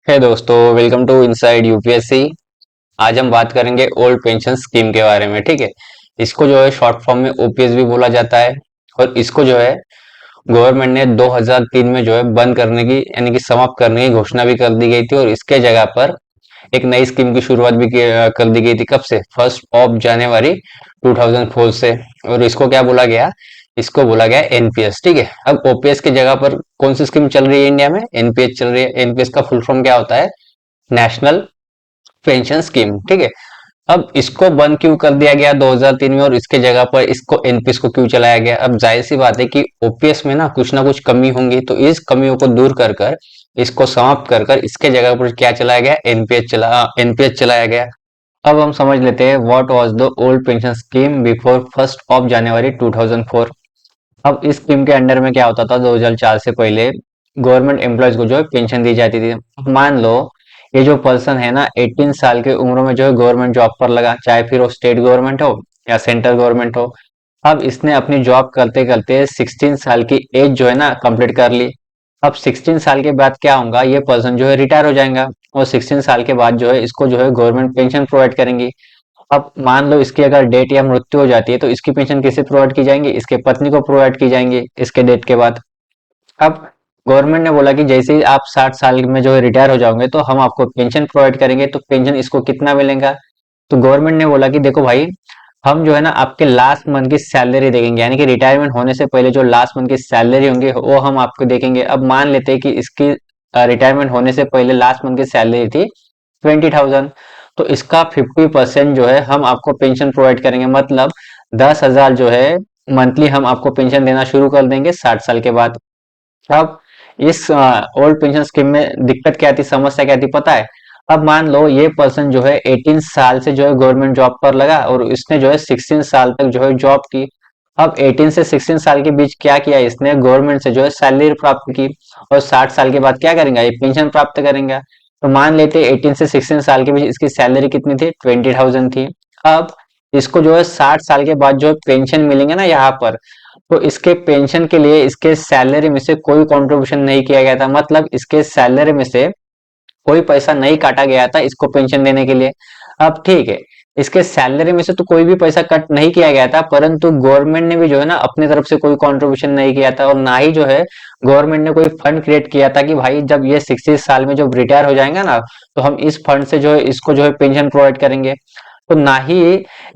है दोस्तों, welcome to inside UPSC. आज हम बात करेंगे ओल्ड पेंशन स्कीम के बारे में। ठीक है, इसको जो है शॉर्ट फॉर्म में ओपीएस भी बोला जाता है। और इसको जो है गवर्नमेंट ने 2003 में जो है बंद करने की यानी कि समाप्त करने की घोषणा भी कर दी गई थी। और इसके जगह पर एक नई स्कीम की शुरुआत भी कर दी गई थी। कब से? 1 जनवरी 2004 से। और इसको क्या बोला गया? इसको बोला गया एनपीएस। ठीक है, अब ओपीएस की जगह पर कौन सी स्कीम चल रही है इंडिया में? एनपीएस चल रही है। एनपीएस का फुल फॉर्म क्या होता है? National pension scheme. ठीक है, अब इसको बंद क्यों कर दिया गया 2003 में और इसके जगह पर इसको एनपीएस को क्यों चलाया गया? अब जाहिर सी बात है कि ओपीएस में ना कुछ कमी होंगी, तो इस कमियों को दूर कर कर इसको समाप्त कर कर इसके जगह पर क्या चलाया गया? एनपीएस चलाया गया। अब हम समझ लेते हैं what was the old pension scheme before 1 जनवरी 2004। अब इस स्कीम के अंडर में क्या होता था? 2004 से पहले गवर्नमेंट एम्प्लॉयज को जो है पेंशन दी जाती थी। मान लो ये जो पर्सन है ना 18 साल की उम्र में जो है गवर्नमेंट जॉब पर लगा, चाहे फिर वो स्टेट गवर्नमेंट हो या सेंट्रल गवर्नमेंट हो। अब इसने अपनी जॉब करते करते 16 साल की एज जो है ना कंप्लीट कर ली। अब 16 साल के बाद क्या होगा? ये पर्सन जो है रिटायर हो जाएगा और 16 साल के बाद जो है इसको जो है गवर्नमेंट पेंशन प्रोवाइड करेंगी। अब मान लो इसकी अगर डेट या मृत्यु हो जाती है तो इसकी पेंशन किसे प्रोवाइड की जाएंगी? इसके पत्नी को प्रोवाइड की जाएंगी इसके डेट के बाद। अब गवर्नमेंट ने बोला कि जैसे ही आप 60 साल में जो है रिटायर हो जाओगे तो हम आपको पेंशन प्रोवाइड करेंगे। तो पेंशन इसको कितना मिलेगा? तो गवर्नमेंट ने बोला कि देखो भाई, हम जो है ना आपके लास्ट मंथ की सैलरी देंगे, यानी कि रिटायरमेंट होने से पहले जो लास्ट मंथ की सैलरी होंगी वो हम आपको देखेंगे। अब मान लेते हैं कि इसकी रिटायरमेंट होने से पहले लास्ट मंथ की सैलरी थी 20,000, तो इसका 50% जो है हम आपको पेंशन प्रोवाइड करेंगे। मतलब 10,000 जो है मंथली हम आपको पेंशन देना शुरू कर देंगे 60 साल के बाद। अब इस ओल्ड पेंशन स्कीम में दिक्कत क्या थी, समस्या क्या थी पता है? अब मान लो ये पर्सन जो है 18 साल से जो है गवर्नमेंट जॉब पर लगा और इसने जो है 16 साल तक जो है जॉब की। अब 18 से 16 साल के बीच क्या किया इसने? गवर्नमेंट से जो है सैलरी प्राप्त की। और 60 साल के बाद क्या करेंगे? ये पेंशन प्राप्त करेंगे। तो मान लेते 18 से 16 साल के बीच इसकी सैलरी कितनी थी? 20,000 थी। अब इसको जो है 60 साल के बाद जो पेंशन मिलेंगे ना यहाँ पर, तो इसके पेंशन के लिए इसके सैलरी में से कोई कंट्रीब्यूशन नहीं किया गया था। मतलब इसके सैलरी में से कोई पैसा नहीं काटा गया था इसको पेंशन देने के लिए। अब ठीक है, इसके सैलरी में से तो कोई भी पैसा कट नहीं किया गया था, परंतु गवर्नमेंट ने भी जो है ना अपनी तरफ से कोई कंट्रीब्यूशन नहीं किया था। और ना ही जो है गवर्नमेंट ने कोई फंड क्रिएट किया था कि भाई जब ये 60 साल में जब रिटायर हो जाएंगे ना, तो हम इस फंड से जो है इसको जो है पेंशन प्रोवाइड करेंगे। तो ना ही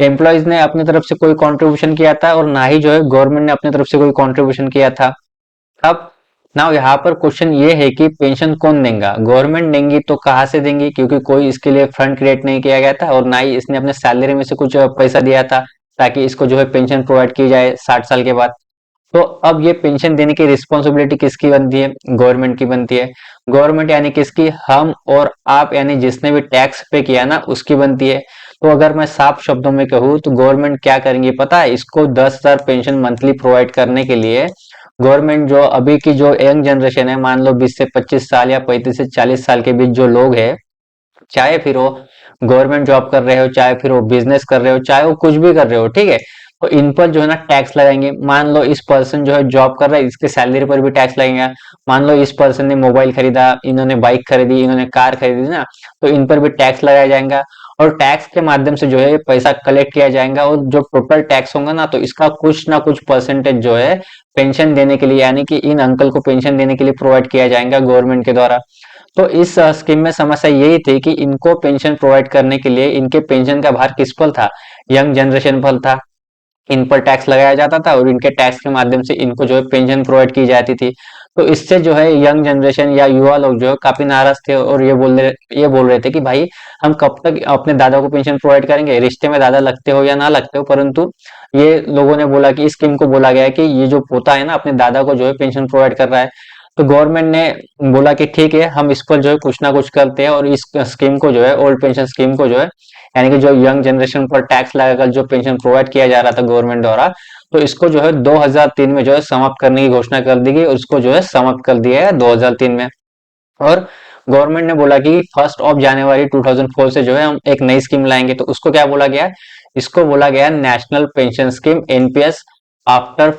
एम्प्लॉयज ने अपनी तरफ से कोई कंट्रीब्यूशन किया था और ना ही जो है गवर्नमेंट ने अपनी तरफ से कोई कंट्रीब्यूशन किया था। अब ना यहाँ पर क्वेश्चन ये है कि पेंशन कौन देगा? गवर्नमेंट देंगी तो कहाँ से देंगी, क्योंकि कोई इसके लिए फंड क्रिएट नहीं किया गया था और ना ही इसने अपने सैलरी में से कुछ पैसा दिया था ताकि इसको जो है पेंशन प्रोवाइड की जाए 60 साल के बाद। तो अब ये पेंशन देने की रिस्पॉन्सिबिलिटी किसकी बनती है? गवर्नमेंट की बनती है। गवर्नमेंट यानी किसकी? हम और आप, यानी जिसने भी टैक्स पे किया ना उसकी बनती है। तो अगर मैं साफ शब्दों में कहूँ तो गवर्नमेंट क्या करेंगी पता है? इसको 10,000 पेंशन मंथली प्रोवाइड करने के लिए गवर्नमेंट जो अभी की जो यंग जनरेशन है, मान लो 20 से 25 साल या 35 से 40 साल के बीच जो लोग है, चाहे फिर वो गवर्नमेंट जॉब कर रहे हो, चाहे फिर वो बिजनेस कर रहे हो, चाहे वो कुछ भी कर रहे हो, ठीक है, तो इन पर जो है ना टैक्स लगाएंगे। मान लो इस पर्सन जो है जॉब कर रहा है, इसके सैलरी पर भी टैक्स लगेगा। मान लो इस पर्सन ने मोबाइल खरीदा, इन्होंने बाइक खरीदी, इन्होंने कार खरीदी ना, तो इन पर भी टैक्स लगाया जाएगा। और टैक्स के माध्यम से जो है पैसा कलेक्ट किया जाएगा और जो टोटल टैक्स होगा ना, तो इसका कुछ ना कुछ परसेंटेज जो है पेंशन देने के लिए, यानी कि इन अंकल को पेंशन देने के लिए प्रोवाइड किया जाएगा गवर्नमेंट के द्वारा। तो इस स्कीम में समस्या यही थी कि इनको पेंशन प्रोवाइड करने के लिए इनके पेंशन का भार किस पर था? यंग जनरेशन पर था। इन पर टैक्स लगाया जाता था और इनके टैक्स के माध्यम से इनको जो है पेंशन प्रोवाइड की जाती थी। तो इससे जो है यंग जनरेशन या युवा लोग जो है काफी नाराज थे और ये बोल रहे थे कि भाई हम कब तक अपने दादा को पेंशन प्रोवाइड करेंगे? रिश्ते में दादा लगते हो या ना लगते हो, परंतु ये लोगों ने बोला कि इस स्कीम को बोला गया है कि ये जो पोता है ना अपने दादा को जो है पेंशन प्रोवाइड कर रहा है। तो गवर्नमेंट ने बोला कि ठीक है, हम इस पर जो है कुछ ना कुछ करते हैं और इस स्कीम को जो है ओल्ड पेंशन स्कीम को जो है, यानी कि जो यंग जनरेशन पर टैक्स लगाकर जो पेंशन प्रोवाइड किया जा रहा था गवर्नमेंट द्वारा, तो इसको जो है 2003 में जो है समाप्त करने की घोषणा कर दी गई और इसको जो है समाप्त कर दिया है 2003 में। और गवर्नमेंट ने बोला कि 1 जनवरी 2004 से जो है हम एक नई स्कीम लाएंगे। तो उसको क्या बोला गया? इसको बोला गया national pension scheme, NPS. After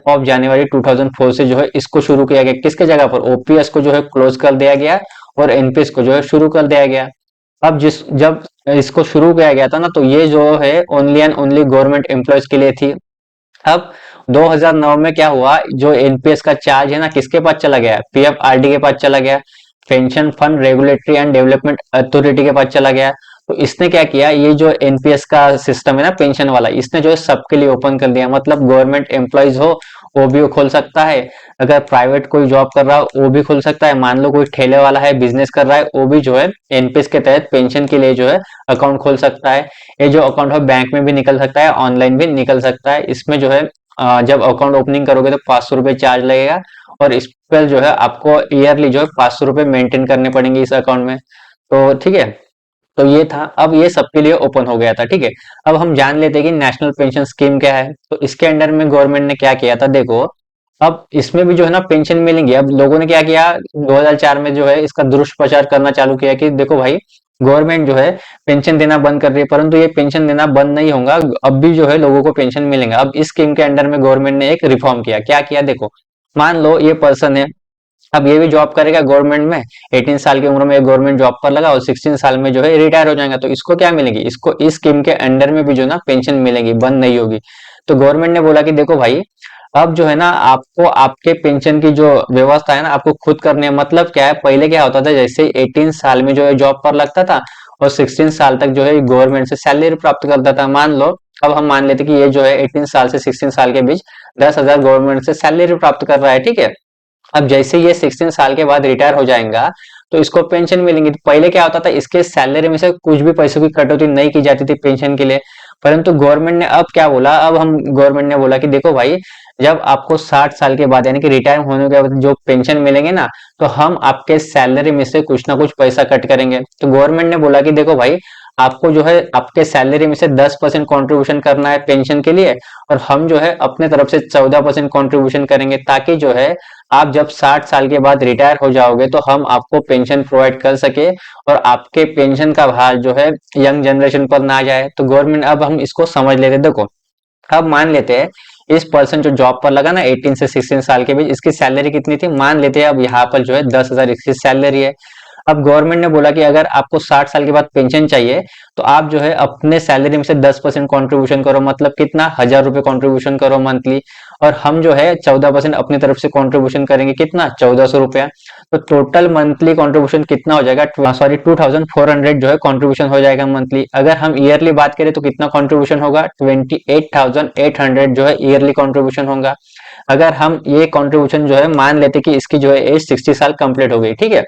1 जनवरी 2004 से जो है इसको शुरू किया गया। किसके जगह पर? ओपीएस को जो है क्लोज कर दिया गया और एनपीएस को जो है शुरू कर दिया गया। अब जब इसको शुरू किया गया था ना, तो ये जो है only and only government employees के लिए थी। अब 2009 में क्या हुआ, जो एनपीएस का चार्ज है ना किसके पास चला गया, पीएफआरडी के पास चला गया, pension fund regulatory and development authority के पास चला गया। तो इसने क्या किया, ये जो एनपीएस का सिस्टम है ना पेंशन वाला, इसने जो है सबके लिए ओपन कर दिया। मतलब गवर्नमेंट एम्प्लॉयज हो वो भी खोल सकता है, अगर प्राइवेट कोई जॉब कर रहा हो वो भी खोल सकता है, मान लो कोई ठेले वाला है बिजनेस कर रहा है वो भी जो है एनपीएस के तहत पेंशन के लिए जो है अकाउंट खोल सकता है। ये जो अकाउंट है बैंक में भी निकल सकता है, ऑनलाइन भी निकल सकता है। इसमें जो है जब अकाउंट ओपनिंग करोगे तो 500 रुपये चार्ज लगेगा, और इस पर जो है आपको ईयरली जो है 500 रुपये मेंटेन करने पड़ेंगे इस अकाउंट में। तो ठीक है, तो ये था। अब ये सबके लिए ओपन हो गया था, ठीक है। अब हम जान लेते हैं कि नेशनल पेंशन स्कीम क्या है। तो इसके अंडर में गवर्नमेंट ने क्या किया था, देखो अब इसमें भी जो है ना पेंशन मिलेंगी। अब लोगों ने क्या किया, 2004 में जो है इसका दुष्प्रचार करना चालू किया कि देखो भाई गवर्नमेंट जो है पेंशन देना बंद कर रही है, परंतु ये पेंशन देना बंद नहीं होगा, अब भी जो है लोगों को पेंशन मिलेगा। अब इस स्कीम के अंडर में गवर्नमेंट ने एक रिफॉर्म किया। क्या किया, देखो मान लो ये पर्सन है, अब ये भी जॉब करेगा गवर्नमेंट में, 18 साल की उम्र में गवर्नमेंट जॉब पर लगा और 16 साल में जो है रिटायर हो जाएगा। तो इसको क्या मिलेगी, इसको इस स्कीम के अंडर में भी जो ना पेंशन मिलेगी, बंद नहीं होगी। तो गवर्नमेंट ने बोला कि देखो भाई अब जो है ना आपको आपके पेंशन की जो व्यवस्था है ना आपको खुद करनी है। मतलब क्या है, पहले क्या होता था, जैसे 18 साल में जो है जॉब पर लगता था और 16 साल तक जो है गवर्नमेंट से सैलरी प्राप्त करता था। मान लो अब हम मान लेते कि ये जो है 18 साल से 16 साल के बीच 10,000 गवर्नमेंट से सैलरी प्राप्त कर रहा है, ठीक है। अब जैसे ये 16 साल के बाद रिटायर हो जाएगा तो इसको पेंशन मिलेंगी। तो पहले क्या होता था, इसके सैलरी में से कुछ भी पैसों की कटौती नहीं की जाती थी पेंशन के लिए। परंतु गवर्नमेंट ने अब क्या बोला, अब हम गवर्नमेंट ने बोला कि देखो भाई जब आपको 60 साल के बाद यानी कि रिटायर होने के बाद जो पेंशन मिलेंगे ना, तो हम आपके सैलरी में से कुछ ना कुछ पैसा कट करेंगे। तो गवर्नमेंट ने बोला कि देखो भाई आपको जो है आपके सैलरी में से 10% कॉन्ट्रीब्यूशन करना है पेंशन के लिए, और हम जो है अपने तरफ से 14% कॉन्ट्रीब्यूशन करेंगे, ताकि जो है आप जब 60 साल के बाद रिटायर हो जाओगे तो हम आपको पेंशन प्रोवाइड कर सके और आपके पेंशन का भार जो है यंग जनरेशन पर ना जाए। तो गवर्नमेंट, अब हम इसको समझ लेते हैं। देखो अब मान लेते हैं इस पर्सन जो जॉब पर लगा ना 18 से 16 साल के बीच, इसकी सैलरी कितनी थी, मान लेते हैं अब यहाँ पर जो है 10,000 इसकी सैलरी है। अब गवर्नमेंट ने बोला कि अगर आपको 60 साल के बाद पेंशन चाहिए तो आप जो है अपने सैलरी में से 10% कॉन्ट्रीब्यूशन करो, मतलब कितना, 1,000 रुपए कॉन्ट्रीब्यूशन करो मंथली, और हम जो है 14% अपनी तरफ से कॉन्ट्रीब्यूशन करेंगे, कितना, 1,400 रुपया। तो टोटल मंथली कॉन्ट्रीब्यूशन कितना हो जाएगा, सॉरी 2,400 जो है कॉन्ट्रीब्यूशन हो जाएगा मंथली। अगर हम ईयरली बात करें तो कितना कॉन्ट्रीब्यूशन होगा, 28,800 जो है ईयरली कॉन्ट्रीब्यूशन होगा। अगर हम ये कॉन्ट्रीब्यूशन जो है मान लेते कि इसकी जो है एज 60 साल कंप्लीट हो गई, ठीक है,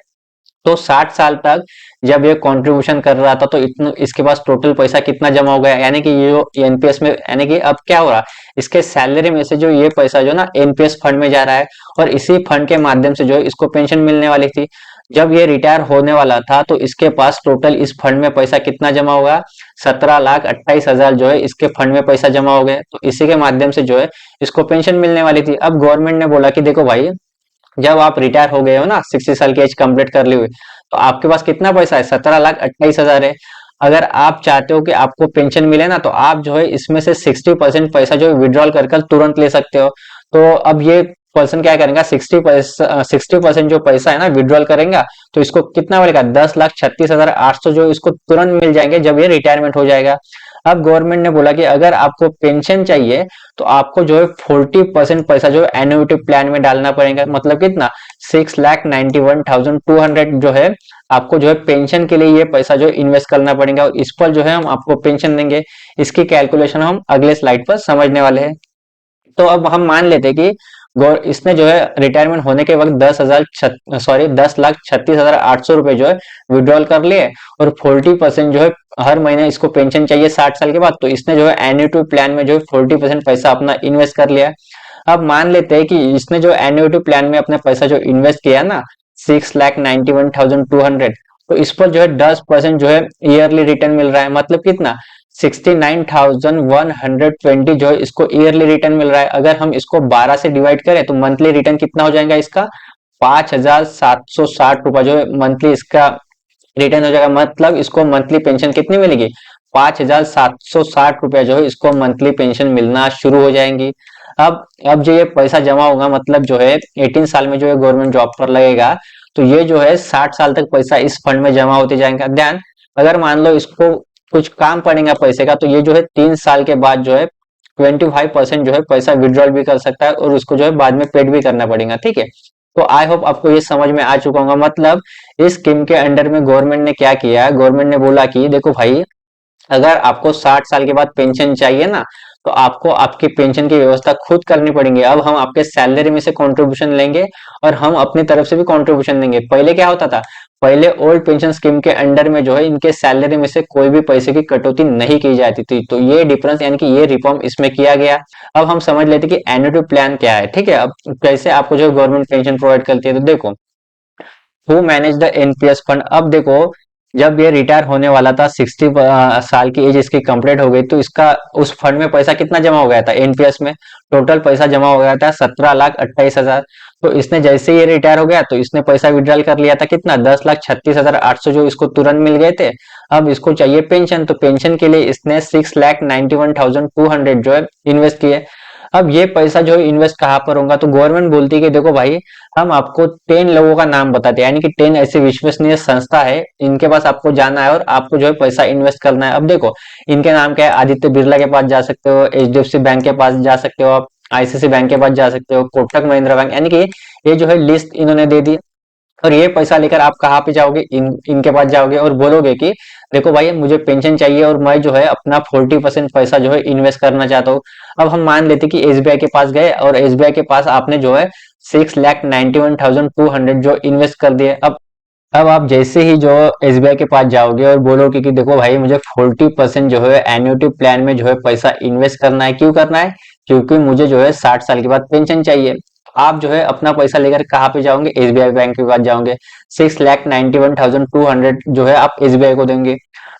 तो 60 साल तक जब ये कंट्रीब्यूशन कर रहा था तो इतना इसके पास टोटल पैसा कितना जमा हो गया, यानी कि ये जो एनपीएस में, यानी कि अब क्या हो रहा, इसके सैलरी में से जो ये पैसा जो ना एनपीएस फंड में जा रहा है, और इसी फंड के माध्यम से जो है इसको पेंशन मिलने वाली थी। जब ये रिटायर होने वाला था तो इसके पास टोटल इस फंड में पैसा कितना जमा होगा, 17,28,000 जो है इसके फंड में पैसा जमा हो गए। तो इसी के माध्यम से जो है इसको पेंशन मिलने वाली थी। अब गवर्नमेंट ने बोला कि देखो भाई जब आप रिटायर हो गए हो ना, 60 साल की एज कंप्लीट कर ली हुई, तो आपके पास कितना पैसा है, 17,28,000 है। अगर आप चाहते हो कि आपको पेंशन मिले ना, तो आप जो है इसमें से 60% पैसा जो है विड्रॉल कर तुरंत ले सकते हो। तो अब ये पर्सन क्या करेगा, 60% जो पैसा है ना विड्रॉल करेगा, तो इसको कितना मिलेगा, 10,36,800 जो इसको तुरंत मिल जाएंगे जब ये रिटायरमेंट हो जाएगा। अब गवर्नमेंट ने बोला कि अगर आपको पेंशन चाहिए तो आपको जो है 40% पैसा जो है एन्युटी प्लान में डालना पड़ेगा, मतलब कितना, 6,91,200 जो है आपको जो है पेंशन के लिए ये पैसा जो है इन्वेस्ट करना पड़ेगा, और इस पर जो है हम आपको पेंशन देंगे। इसकी कैलकुलेशन हम अगले स्लाइड पर समझने वाले हैं। तो अब हम मान लेते हैं कि इसने जो है रिटायरमेंट होने के वक्त 10,36,800 रुपए जो है विड्रॉल कर लिए, और 40% जो है हर महीने इसको पेंशन चाहिए 60 साल के बाद, तो इसने जो है एन्युटी प्लान में जो है 40% पैसा अपना इन्वेस्ट कर लिया। अब मान लेते हैं कि इसने जो एन्युटी प्लान में अपना पैसा जो इन्वेस्ट किया ना, 6,91,200, तो इस पर जो है 10% जो है ईयरली रिटर्न मिल रहा है, मतलब कितना, 69,120 जो है इसको ईयरली रिटर्न मिल रहा है। अगर हम इसको 12 से डिवाइड करें तो मंथली रिटर्न कितना हो जाएगा इसका, 5,760 रुपए जो है मंथली इसका रिटर्न हो जाएगा। मतलब इसको मंथली पेंशन कितनी मिलेगी, 5,760 रुपया जो है इसको मंथली पेंशन मिलना शुरू हो जाएंगी। अब जो ये पैसा जमा होगा, मतलब जो है 18 साल में जो है गवर्नमेंट जॉब पर लगेगा, तो ये जो है 60 साल तक पैसा इस फंड में जमा होते जाएगा। ध्यान, अगर मान लो इसको कुछ काम पड़ेगा पैसे का, तो ये जो है 3 साल के बाद जो है 25% जो है पैसा विड्रॉल भी कर सकता है और उसको जो है बाद में पेड भी करना पड़ेगा। ठीक है, तो आई होप आपको ये समझ में आ चुका होगा। मतलब इस स्कीम के अंडर में गवर्नमेंट ने क्या किया है, गवर्नमेंट ने बोला कि देखो भाई, अगर आपको 60 साल के बाद पेंशन चाहिए ना, तो आपको आपकी पेंशन की व्यवस्था खुद करनी पड़ेगी। अब हम आपके सैलरी में से कंट्रीब्यूशन लेंगे और हम अपनी तरफ से भी कंट्रीब्यूशन देंगे। पहले क्या होता था, पहले ओल्ड पेंशन स्कीम के अंडर में जो है इनके सैलरी में से कोई भी पैसे की कटौती नहीं की जाती थी। तो ये डिफरेंस यानी कि ये रिफॉर्म इसमें किया गया। अब हम समझ लेते कि एन्युटी प्लान क्या है। ठीक है, अब कैसे आपको जो गवर्नमेंट पेंशन प्रोवाइड करती है, तो देखो, who manage the NPS fund. अब देखो, जब ये रिटायर होने वाला था, 60 साल की एज इसकी कंप्लीट हो गई, तो इसका उस फंड में पैसा कितना जमा हो गया था, एनपीएस में टोटल पैसा जमा हो गया था 17,28,000। तो इसने जैसे ये रिटायर हो गया, तो इसने पैसा विड्रॉल कर लिया था कितना, 10,36,800, जो इसको तुरंत मिल गए थे। अब इसको चाहिए पेंशन, तो पेंशन के लिए इसने 6,91,200 जो है इन्वेस्ट किए। अब ये पैसा जो है इन्वेस्ट कहाँ पर होगा, तो गवर्नमेंट बोलती है कि देखो भाई, हम आपको 10 लोगों का नाम बताते हैं, यानी कि 10 ऐसी विश्वसनीय संस्था है, इनके पास आपको जाना है और आपको जो है पैसा इन्वेस्ट करना है। अब देखो, इनके नाम क्या है, आदित्य बिरला के पास जा सकते हो, एचडीएफसी बैंक के पास जा सकते हो, आप आईसीआईसी बैंक के पास जा सकते हो, कोटक महिंद्रा बैंक, यानी कि ये जो है लिस्ट इन्होंने दे दी। और ये पैसा लेकर आप कहाँ पे जाओगे, इनके पास जाओगे और बोलोगे कि देखो भाई, मुझे पेंशन चाहिए और मैं जो है अपना 40% पैसा जो है इन्वेस्ट करना चाहता हूँ। अब हम मान लेते कि एसबीआई के पास गए और एसबीआई के पास आपने जो है 6,91,200 जो इन्वेस्ट कर दिए। अब आप जैसे ही जो एसबीआई के पास जाओगे और बोलोगे कि देखो भाई, मुझे 40% जो है एन्युटी प्लान में जो है पैसा इन्वेस्ट करना है। क्यों करना है, क्योंकि मुझे जो है 60 साल के बाद पेंशन चाहिए। आप जो है अपना पैसा लेकर कहाँ पे जाओगे, एसबीआई बैंक के पास जाओगे। 6,91,200 जो है आप एसबीआई को देंगे।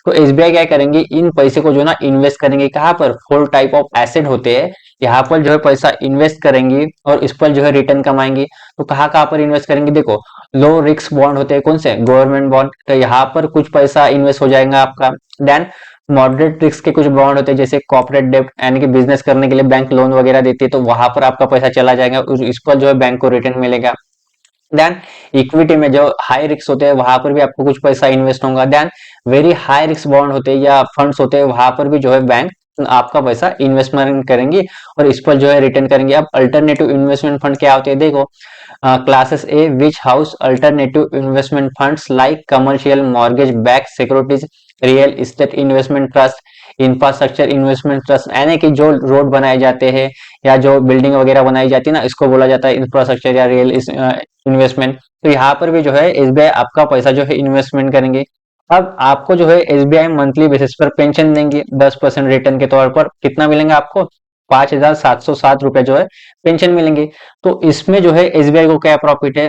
तो एसबीआई क्या करेंगे, इन पैसे को जो ना इन्वेस्ट करेंगे कहाँ पर, 4 टाइप ऑफ एसेट होते हैं, यहाँ पर जो है पैसा इन्वेस्ट करेंगे और इस पर जो है रिटर्न कमाएंगे। तो कहाँ कहाँ पर इन्वेस्ट करेंगे, देखो, लो रिस्क बॉन्ड होते हैं, कौन से, गवर्नमेंट बॉन्ड, तो यहाँ पर कुछ पैसा इन्वेस्ट हो जाएगा आपका। देन मॉडरेट रिस्क के कुछ बॉन्ड होते हैं, जैसे कॉर्पोरेट डेब्ट, यानी कि बिजनेस करने के लिए बैंक लोन वगैरह देती है, तो वहां पर आपका पैसा चला जाएगा और इस पर जो है बैंक को रिटर्न मिलेगा। देन इक्विटी में जो हाई रिस्क होते हैं, वहां पर भी आपको कुछ पैसा इन्वेस्ट होगा। Then very high risk bond होते हैं या फंड्स होते हैं, वहां पर भी जो है बैंक आपका पैसा इन्वेस्टमेंट करेंगे और इस पर जो है रिटर्न करेंगे। अब अल्टरनेटिव इन्वेस्टमेंट फंड क्या होते हैं, देखो, क्लासेस ए विच house alternative investment funds like commercial mortgage back securities, real estate investment trust, infrastructure investment trust, यानी कि जो रोड बनाए जाते हैं या जो बिल्डिंग वगैरह बनाई जाती है ना, इसको बोला जाता है इंफ्रास्ट्रक्चर या रियल इन्वेस्टमेंट। तो यहाँ पर भी जो है एसबीआई आपका पैसा जो है इन्वेस्टमेंट करेंगे। अब आपको जो है एसबीआई मंथली बेसिस पर पेंशन देंगे 10% रिटर्न के तौर पर। कितना मिलेंगे आपको, 5,707 रुपए जो है पेंशन मिलेंगे। तो इसमें जो है एसबीआई को क्या प्रॉफिट है,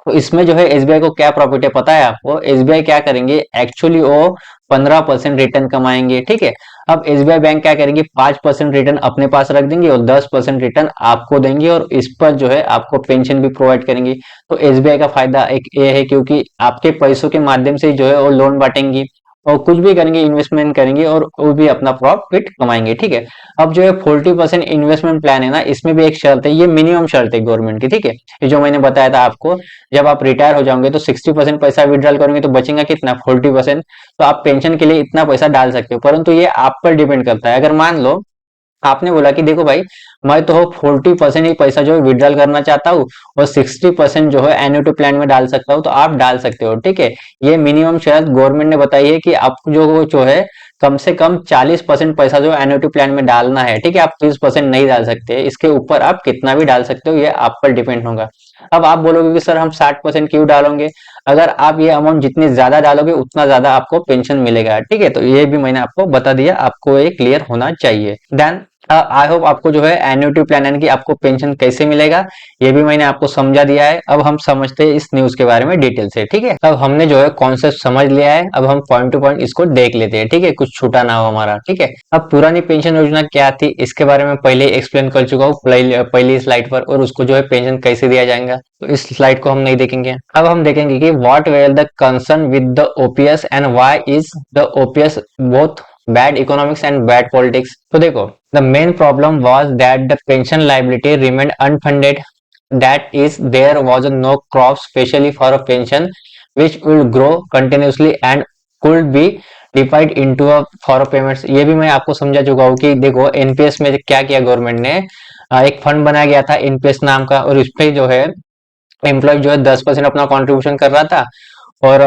तो इसमें जो है एसबीआई को क्या प्रॉफिट है पता है आपको, एसबीआई क्या करेंगे, एक्चुअली वो 15% रिटर्न कमाएंगे। ठीक है, अब एसबीआई बैंक क्या करेंगे, 5% रिटर्न अपने पास रख देंगे और 10% रिटर्न आपको देंगे और इस पर जो है आपको पेंशन भी प्रोवाइड करेंगे। तो एसबीआई का फायदा एक ये है, क्योंकि आपके पैसों के माध्यम से जो है वो लोन बांटेंगी और कुछ भी करेंगे, इन्वेस्टमेंट करेंगे और वो भी अपना प्रॉफिट कमाएंगे। ठीक है, अब जो है 40% इन्वेस्टमेंट प्लान है ना, इसमें भी एक शर्त है, ये मिनिमम शर्त है गवर्नमेंट की। ठीक है, ये जो मैंने बताया था आपको, जब आप रिटायर हो जाओगे तो 60% पैसा विड्रॉल करेंगे तो बचेगा कितना, 40%। तो आप पेंशन के लिए इतना पैसा डाल सकते हो, परंतु ये आप पर डिपेंड करता है। अगर मान लो आपने बोला कि देखो भाई, मैं तो 40% ही पैसा जो है विड्रॉल करना चाहता हूँ और 60% जो है एन्युटी प्लान में डाल सकता हूँ, तो आप डाल सकते हो। ठीक है, ये मिनिमम शर्त गवर्नमेंट ने बताई है कि आपको जो है कम से कम 40% पैसा जो एन्युटी प्लान में डालना है। ठीक है, आप 30% नहीं डाल सकते, इसके ऊपर आप कितना भी डाल सकते हो, ये आप पर डिपेंड होगा। अब आप बोलोगे कि सर हम 60% क्यों डालोगे, अगर आप ये अमाउंट जितनी ज्यादा डालोगे उतना ज्यादा आपको पेंशन मिलेगा। ठीक है, तो ये भी मैंने आपको बता दिया, आपको ये क्लियर होना चाहिए। देन आई होप आपको जो है एन्युटी प्लान यानी कि आपको पेंशन कैसे मिलेगा ये भी मैंने आपको समझा दिया है। अब हम समझते हैं इस न्यूज के बारे में डिटेल से। ठीक है, अब हमने जो है कॉन्सेप्ट समझ लिया है, अब हम पॉइंट टू पॉइंट इसको देख लेते हैं। ठीक है, कुछ छूटा ना हो हमारा। ठीक है, अब पुरानी पेंशन योजना क्या थी इसके बारे में पहले एक्सप्लेन कर चुका हूँ पहली स्लाइड पर, और उसको जो है पेंशन कैसे दिया जाएगा, तो इस स्लाइड को हम नहीं देखेंगे। अब हम देखेंगे कि what were the concern with the OPS and why is the OPS both bad economics and bad politics. तो देखो, the main problem was that the pension liability remained unfunded that is there was no crop specially for a pension which will grow continuously and could be divide into a for payments. ये भी मैं आपको समझा चुका हूँ कि देखो NPS में क्या किया गवर्नमेंट ने, एक फंड बनाया गया था एनपीएस नाम का, और उस पे जो है एम्प्लॉय जो है 10% अपना कंट्रीब्यूशन कर रहा था, और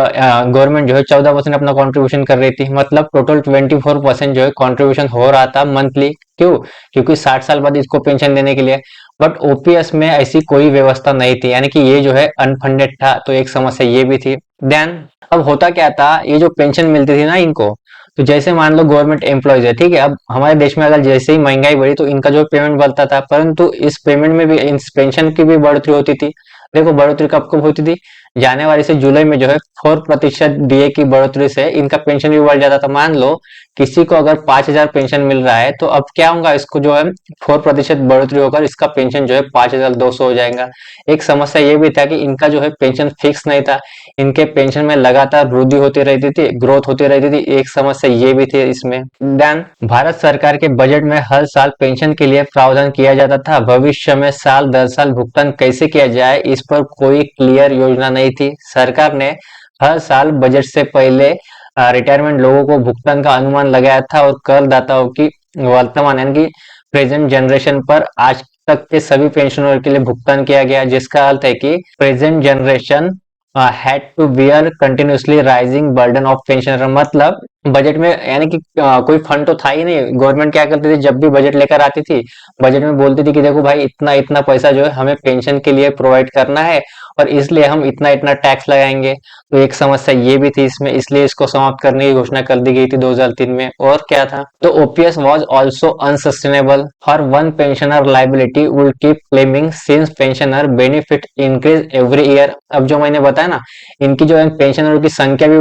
गवर्नमेंट जो है 14% अपना कंट्रीब्यूशन कर रही थी, मतलब टोटल 24% जो है कंट्रीब्यूशन हो रहा था मंथली। क्यों? क्योंकि 60 साल बाद इसको पेंशन देने के लिए। बट ओपीएस में ऐसी कोई व्यवस्था नहीं थी, यानी कि ये जो है अनफंडेड था, तो एक समस्या ये भी थी। देन अब होता क्या था, ये जो पेंशन मिलती थी ना इनको, तो जैसे मान लो गवर्नमेंट एम्प्लॉयज है, ठीक है, अब हमारे देश में अगर जैसे ही महंगाई बढ़ी तो इनका जो पेमेंट बढ़ता था, परंतु इस पेमेंट में भी, इस पेंशन की भी बढ़ोतरी होती थी। देखो बढ़ोतरी कब कब होती थी, जनवरी से जुलाई में जो है 4% डीए की बढ़ोतरी से इनका पेंशन भी बढ़ जाता था। मान लो किसी को अगर 5,000 पेंशन मिल रहा है, तो अब क्या होगा, इसको जो है 4% बढ़ोतरी होकर इसका पेंशन जो है 5,200 हो जाएगा। एक समस्या ये भी था कि इनका जो है पेंशन फिक्स नहीं था, इनके पेंशन में लगातार वृद्धि होती रहती थी, ग्रोथ होती रहती थी, एक समस्या ये भी थी इसमें। देन भारत सरकार के बजट में हर साल पेंशन के लिए प्रावधान किया जाता था, भविष्य में साल दर साल भुगतान कैसे किया जाए इस पर कोई क्लियर योजना नहीं थी। सरकार ने हर साल बजट से पहले रिटायरमेंट लोगों को भुगतान का अनुमान लगाया था, और करदाताओं की वर्तमान यानी कि प्रेजेंट जनरेशन पर आज तक के सभी पेंशनरों के लिए भुगतान किया गया, जिसका अर्थ है कि present generation had to bear continuously rising burden of pensioner. मतलब बजट में यानी कि कोई फंड तो था ही नहीं, गवर्नमेंट क्या करती थी, जब भी बजट लेकर आती थी, बजट में बोलती थी कि देखो भाई इतना इतना पैसा जो है हमें पेंशन के लिए प्रोवाइड करना है, और इसलिए हम इतना इतना टैक्स लगाएंगे। तो एक समस्या ये भी थी इसमें, इसलिए इसको समाप्त करने की घोषणा कर दी गई थी 2003 में। और क्या था, तो OPS was also unsustainable for one pensioner, liability would keep claiming since pensioner benefit increase every year. अब जो मैंने बताया ना, इनकी जो है पेंशनरों की संख्या भी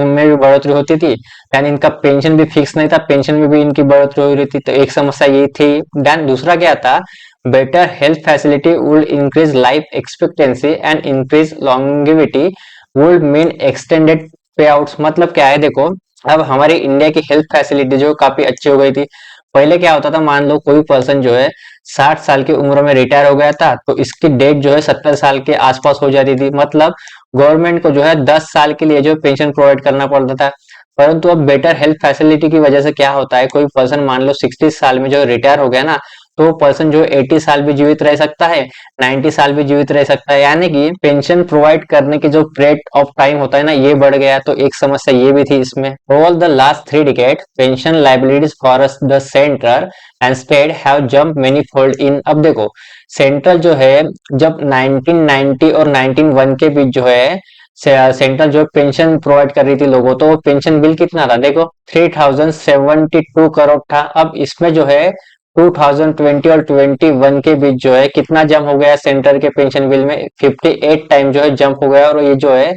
में भी बढ़ोतरी होती थी, यानी इनका पेंशन भी फिक्स नहीं था, पेंशन में भी इनकी बढ़ोतरी हो रही थी, तो एक समस्या ये थी। देन दूसरा क्या था, better health facility would increase life expectancy and increase longevity would mean extended payouts। मतलब क्या है, देखो अब हमारी इंडिया की हेल्थ फैसिलिटी जो काफी अच्छी हो गई थी। पहले क्या होता था, मान लो कोई पर्सन जो है 60 साल की उम्र में रिटायर हो गया था, तो इसकी डेट जो है 70 साल के आसपास हो जाती थी, मतलब गवर्नमेंट को जो है 10 साल के लिए जो पेंशन प्रोवाइड करना पड़ता था। परंतु अब बेटर हेल्थ फैसिलिटी की वजह से क्या होता है, कोई पर्सन मान लो 60 साल में जो रिटायर हो गया ना, तो वो पर्सन जो 80 साल भी जीवित रह सकता है, 90 साल भी जीवित रह सकता है, यानी कि पेंशन प्रोवाइड करने की जो पीरियड ऑफ टाइम होता है ना, ये बढ़ गया। तो एक समस्या ये भी थी इसमें। Over the last 3 decades pension liabilities for the centre and state have jump many fold in. अब देखो सेंट्रल जो है, जब 1990 और 1901 के बीच जो है सेंट्रल जो पेंशन प्रोवाइड कर रही थी लोगों, तो पेंशन बिल कितना था, देखो 3072 करोड़ था। अब इसमें जो है 2020 और 21 के बीच जो है कितना जंप हो गया सेंटर के पेंशन बिल में, 58 टाइम जो है जंप हो गया, और ये जो है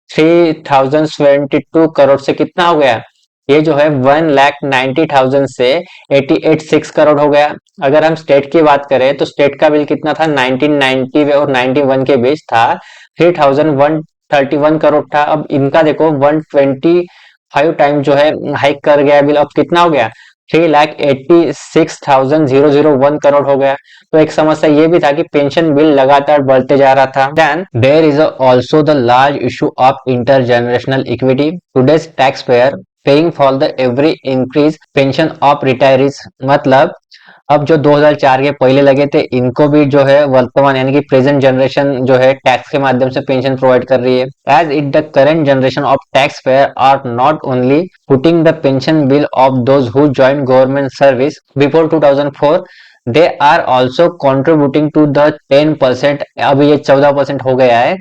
3072 करोड़ से कितना हो गया, ये जो है 1,90,000 से 88,6 करोड़ हो गया। अगर हम स्टेट की बात करें तो स्टेट का बिल कितना था, 1990 और 91 के बीच था 3,131 करोड़ था। अब इनका देखो 125 टाइम जो है हाइक कर गया बिल, अब कितना हो गया, 3,86,001 करोड़ हो गया। तो एक समस्या ये भी था कि पेंशन बिल लगातार बढ़ते जा रहा था। Then there is also the large issue of intergenerational equity, today's tax payer paying for the every increase pension of retirees. मतलब अब जो 2004 के पहले लगे थे, इनको भी जो है वर्तमान यानी कि प्रेजेंट जनरेशन जो है टैक्स के माध्यम से पेंशन प्रोवाइड कर रही है। As it the current generation of tax payer are not only putting the pension bill of those who join government service before 2004, they are also contributing to the 10%, अब ये 14% हो गया है,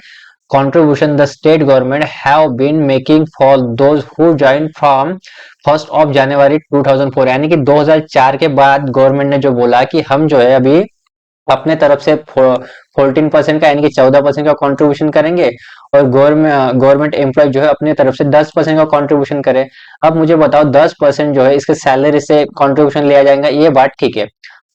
contribution the state government have been making for those who joined from 1st of January 2004। यानी कि 2004 के बाद government ने जो बोला कि हम जो है अभी अपने तरफ से 14% का यानी कि 14% का कंट्रीब्यूशन करेंगे, और गवर्नमेंट एम्प्लॉय जो है अपने तरफ से 10% का कंट्रीब्यूशन करे। अब मुझे बताओ 10% जो है इसके सैलरी से कंट्रीब्यूशन लिया जाएगा, ये बात ठीक है,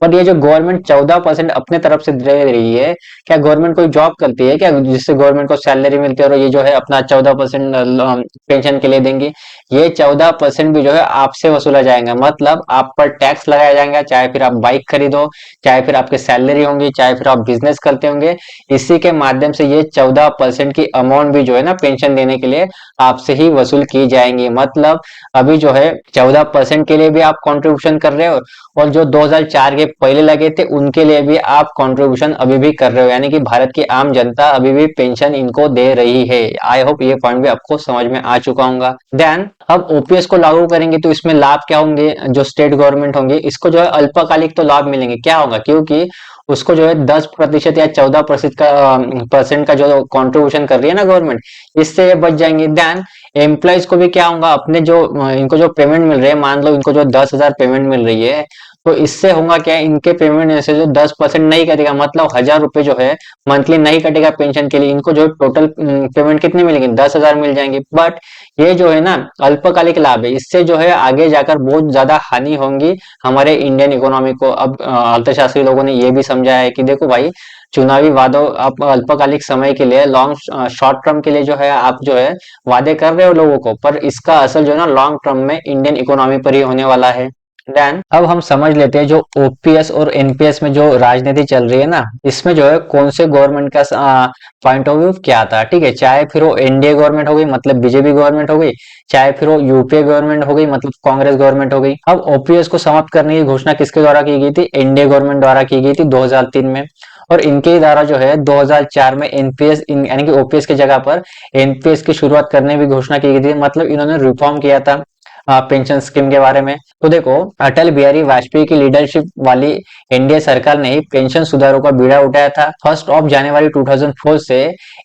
पर ये जो गवर्नमेंट 14% अपने तरफ से दे रही है, क्या गवर्नमेंट कोई जॉब करती है क्या जिससे गवर्नमेंट को सैलरी मिलती है और ये जो है अपना 14% पेंशन के लिए देंगी? ये 14% भी जो है आपसे वसूला जाएगा, मतलब आप पर टैक्स लगाया जाएगा, चाहे फिर आप बाइक खरीदो, चाहे फिर आपकी सैलरी होंगी, चाहे फिर आप बिजनेस करते होंगे, इसी के माध्यम से ये 14% की अमाउंट भी जो है ना पेंशन देने के लिए आपसे ही वसूल की जाएंगी। मतलब अभी जो है 14% के लिए भी आप कंट्रीब्यूशन कर रहे हो और जो 2004 के पहले लगे थे उनके लिए भी आप कंट्रीब्यूशन अभी भी कर रहे हो, यानी कि भारत की आम जनता अभी भी पेंशन इनको दे रही है। आई होप ये पॉइंट भी आपको समझ में आ चुका होगा। देन अब ओपीएस को लागू करेंगे तो इसमें लाभ क्या होंगे? जो स्टेट गवर्नमेंट होंगे इसको जो है अल्पकालिक तो लाभ मिलेंगे। क्या होगा? क्योंकि उसको जो है 10% या 14% का परसेंट का जो कंट्रीब्यूशन कर रही है ना गवर्नमेंट, इससे ये बच जाएंगे। देन एम्प्लॉयज को भी क्या होगा, अपने जो इनको जो पेमेंट मिल रही है, मान लो इनको जो 10,000 पेमेंट मिल रही है, तो इससे होगा क्या, इनके पेमेंट में से जो 10% नहीं कटेगा, मतलब 1,000 रुपए जो है मंथली नहीं कटेगा पेंशन के लिए, इनको जो टोटल पेमेंट कितनी मिलेगी? 10,000 मिल जाएंगे। बट ये जो है ना अल्पकालिक लाभ है, इससे जो है आगे जाकर बहुत ज्यादा हानि होंगी हमारे इंडियन इकोनॉमी को। अब अर्थशास्त्री लोगों ने ये भी समझाया है कि देखो भाई, चुनावी वादों आप अल्पकालिक समय के लिए, लॉन्ग शॉर्ट टर्म के लिए जो है आप जो है वादे कर रहे हो लोगों को, पर इसका असर जो है ना लॉन्ग टर्म में इंडियन इकोनॉमी पर ही होने वाला है। देन अब हम समझ लेते हैं जो ओपीएस और एनपीएस में जो राजनीति चल रही है ना, इसमें जो है कौन से गवर्नमेंट का पॉइंट ऑफ व्यू क्या था। ठीक है, चाहे फिर वो एनडीए गवर्नमेंट हो गई, मतलब बीजेपी गवर्नमेंट हो गई, चाहे फिर वो यूपीए गवर्नमेंट हो गई, मतलब कांग्रेस गवर्नमेंट हो गई। अब ओपीएस को समाप्त करने की घोषणा किसके द्वारा की गई थी? एनडीए गवर्नमेंट द्वारा की गई थी 2003 में। और इनके द्वारा जो है 2004 में एनपीएस यानी कि ओपीएस की जगह पर एनपीएस की शुरुआत करने की घोषणा की गई थी, मतलब इन्होंने रिफॉर्म किया था पेंशन स्कीम के बारे में। तो देखो, अटल बिहारी वाजपेयी की लीडरशिप वाली एनडीए सरकार ने ही पेंशन सुधारों का बीड़ा उठाया था। 1 जनवरी 2004 से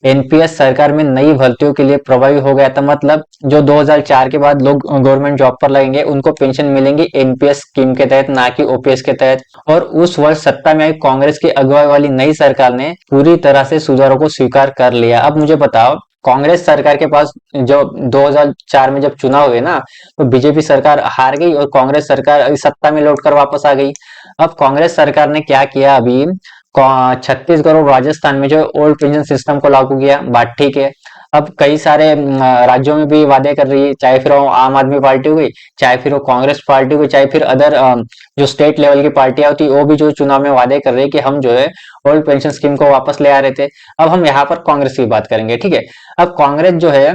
एनपीएस सरकार में नई भर्तियों के लिए प्रभावी हो गया था, मतलब जो 2004 के बाद लोग गवर्नमेंट जॉब पर लगेंगे उनको पेंशन मिलेंगी एनपीएस स्कीम के तहत, ना कि ओपीएस के तहत। और उस वर्ष सत्ता में आई कांग्रेस की अगुवाई वाली नई सरकार ने पूरी तरह से सुधारों को स्वीकार कर लिया। अब मुझे बताओ, कांग्रेस सरकार के पास जो 2004 में जब चुनाव हुए ना, तो बीजेपी सरकार हार गई और कांग्रेस सरकार सत्ता में लौटकर वापस आ गई। अब कांग्रेस सरकार ने क्या किया, अभी छत्तीसगढ़ और राजस्थान में जो ओल्ड पेंशन सिस्टम को लागू किया, बात ठीक है। अब कई सारे राज्यों में भी वादे कर रही है, चाहे फिर वो आम आदमी पार्टी हो गई, चाहे फिर वो कांग्रेस पार्टी हो गई, चाहे फिर अदर जो स्टेट लेवल की पार्टियां होती वो भी जो चुनाव में वादे कर रही है कि हम जो है ओल्ड पेंशन स्कीम को वापस ले आ रहे थे। अब हम यहाँ पर कांग्रेस की बात करेंगे, ठीक है। अब कांग्रेस जो है,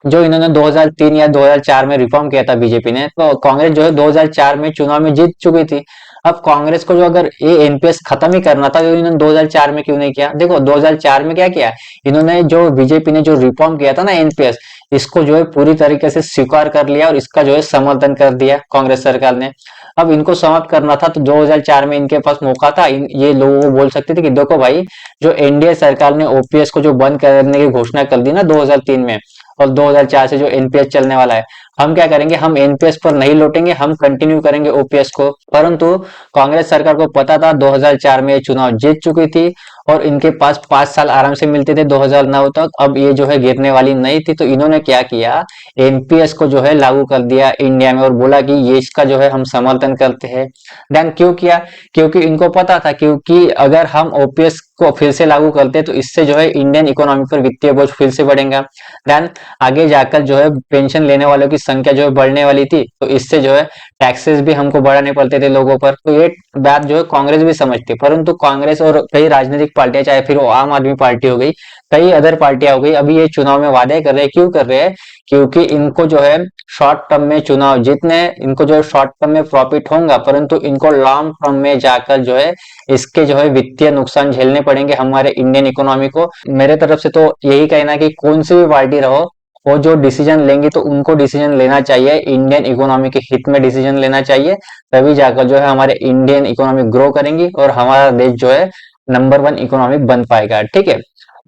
जो इन्होंने 2003 या 2004 में रिफॉर्म किया था बीजेपी ने, तो कांग्रेस जो है 2004 में चुनाव में जीत चुकी थी। अब कांग्रेस को जो अगर ये एनपीएस खत्म ही करना था तो इन्होंने 2004 में क्यों नहीं किया? देखो 2004 में क्या किया इन्होंने, जो बीजेपी ने जो रिफॉर्म किया था ना एनपीएस, इसको जो है पूरी तरीके से स्वीकार कर लिया और इसका जो है समर्थन कर दिया कांग्रेस सरकार ने। अब इनको समाप्त करना था तो 2004 में इनके पास मौका था, ये लोगों को बोल सकते थे कि देखो भाई, जो एनडीए सरकार ने ओपीएस को जो बंद करने की घोषणा कर दी ना 2003 में, और 2004 से जो एनपीएस चलने वाला है, हम क्या करेंगे, हम एनपीएस पर नहीं लौटेंगे, हम कंटिन्यू करेंगे ओपीएस को। परंतु कांग्रेस सरकार को पता था 2004 में ये चुनाव जीत चुकी थी और इनके पास 5 साल आराम से मिलते थे 2009 तक, अब ये जो है गिरने वाली नहीं थी। तो इन्होंने क्या किया, एनपीएस को जो है लागू कर दिया इंडिया में और बोला कि ये इसका जो है हम समर्थन करते हैं। देन क्यों किया? क्योंकि इनको पता था, क्योंकि अगर हम ओपीएस को फिर से लागू करते तो इससे जो है इंडियन इकोनॉमी पर वित्तीय बोझ फिर से बढ़ेगा। देन आगे जाकर जो है पेंशन लेने वालों की संख्या जो है बढ़ने वाली थी, तो इससे जो है टैक्सेस भी हमको बढ़ाने पड़ते थे लोगों पर। तो ये बात जो है कांग्रेस भी समझती, परंतु कांग्रेस और कई राजनीतिक पार्टियां, चाहे फिर वो आम आदमी पार्टी हो गई, कई अदर पार्टियां हो गई, अभी ये चुनाव में वादे कर रहे हैं। क्यों कर रहे हैं? क्योंकि इनको जो है शॉर्ट टर्म में चुनाव जीतने, इनको जो शॉर्ट टर्म में प्रॉफिट होगा, परंतु इनको लॉन्ग टर्म में जाकर जो है इसके जो है वित्तीय नुकसान झेलने पड़ेंगे हमारे इंडियन इकोनॉमी को। मेरे तरफ से तो यही कहना है कि कौन सी भी पार्टी रहो, वो जो डिसीजन लेंगी तो उनको डिसीजन लेना चाहिए इंडियन इकोनॉमी के हित में डिसीजन लेना चाहिए, तभी जाकर जो है हमारे इंडियन इकोनॉमी ग्रो करेंगी और हमारा देश जो है नंबर 1 इकोनॉमी बन पाएगा। ठीक है,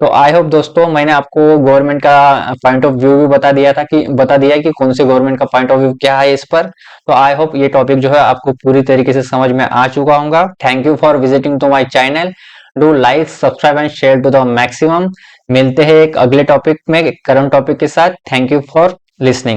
तो आई होप दोस्तों मैंने आपको गवर्नमेंट का पॉइंट ऑफ व्यू भी बता दिया कि कौन से गवर्नमेंट का पॉइंट ऑफ व्यू क्या है इस पर। तो आई होप ये टॉपिक जो है आपको पूरी तरीके से समझ में आ चुका होगा। Thank you for visiting to my channel. Do like, subscribe and share to the maximum. मिलते हैं एक अगले टॉपिक में, करंट टॉपिक के साथ। Thank you for listening.